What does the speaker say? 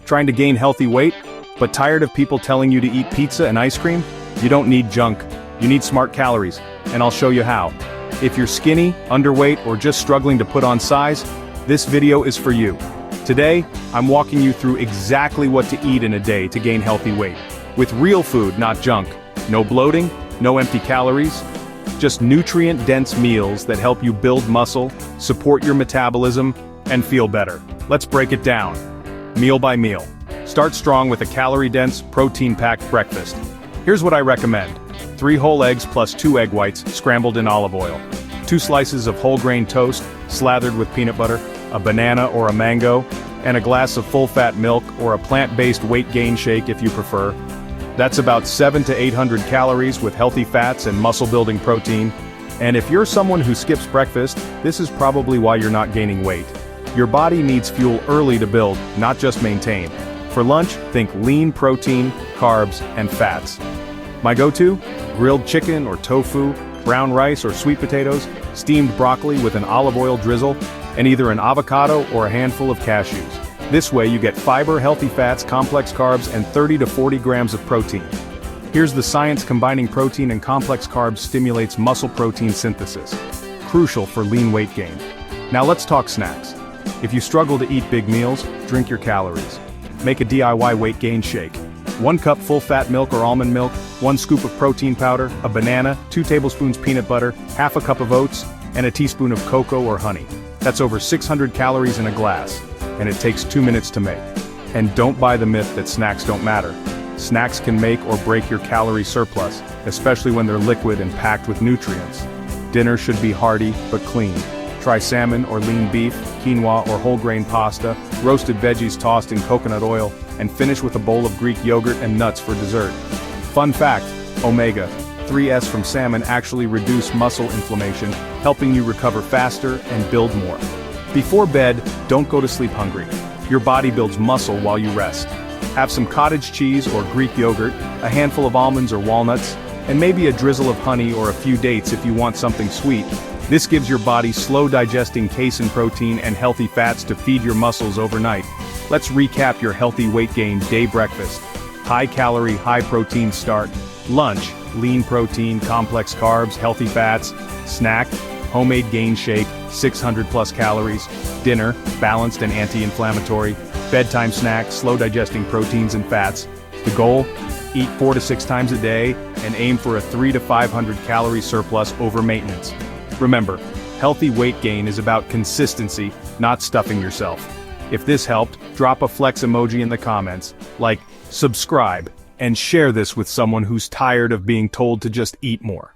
Trying to gain healthy weight, but tired of people telling you to eat pizza and ice cream? You don't need junk. You need smart calories, and I'll show you how. If you're skinny, underweight, or just struggling to put on size, this video is for you. Today, I'm walking you through exactly what to eat in a day to gain healthy weight. With real food, not junk. No bloating, no empty calories. Just nutrient-dense meals that help you build muscle, support your metabolism, and feel better. Let's break it down. Meal by meal. Start strong with a calorie-dense, protein-packed breakfast. Here's what I recommend. 3 whole eggs plus 2 egg whites scrambled in olive oil. 2 slices of whole grain toast slathered with peanut butter, a banana or a mango, and a glass of full-fat milk or a plant-based weight gain shake if you prefer. That's about 700 to 800 calories with healthy fats and muscle-building protein. And if you're someone who skips breakfast, this is probably why you're not gaining weight. Your body needs fuel early to build, not just maintain. For lunch, think lean protein, carbs, and fats. My go-to? Grilled chicken or tofu, brown rice or sweet potatoes, steamed broccoli with an olive oil drizzle, and either an avocado or a handful of cashews. This way you get fiber, healthy fats, complex carbs, and 30 to 40 grams of protein. Here's the science: combining protein and complex carbs stimulates muscle protein synthesis. Crucial for lean weight gain. Now let's talk snacks. If you struggle to eat big meals, drink your calories. Make a DIY weight gain shake. 1 cup full-fat milk or almond milk, 1 scoop of protein powder, a banana, 2 tablespoons peanut butter, half a cup of oats, and a teaspoon of cocoa or honey. That's over 600 calories in a glass, and it takes 2 minutes to make. And don't buy the myth that snacks don't matter. Snacks can make or break your calorie surplus, especially when they're liquid and packed with nutrients. Dinner should be hearty, but clean. Try salmon or lean beef, quinoa or whole grain pasta, roasted veggies tossed in coconut oil, and finish with a bowl of Greek yogurt and nuts for dessert. Fun fact, omega-3s from salmon actually reduce muscle inflammation, helping you recover faster and build more. Before bed, don't go to sleep hungry. Your body builds muscle while you rest. Have some cottage cheese or Greek yogurt, a handful of almonds or walnuts, and maybe a drizzle of honey or a few dates if you want something sweet. This gives your body slow-digesting casein protein and healthy fats to feed your muscles overnight. Let's recap your healthy weight gain day breakfast. High-calorie, high-protein start. Lunch, lean protein, complex carbs, healthy fats. Snack, homemade gain shake, 600 plus calories. Dinner, balanced and anti-inflammatory. Bedtime snack, slow-digesting proteins and fats. The goal? Eat 4 to 6 times a day and aim for a 300 to 500 calorie surplus over maintenance. Remember, healthy weight gain is about consistency, not stuffing yourself. If this helped, drop a flex emoji in the comments, like, subscribe, and share this with someone who's tired of being told to just eat more.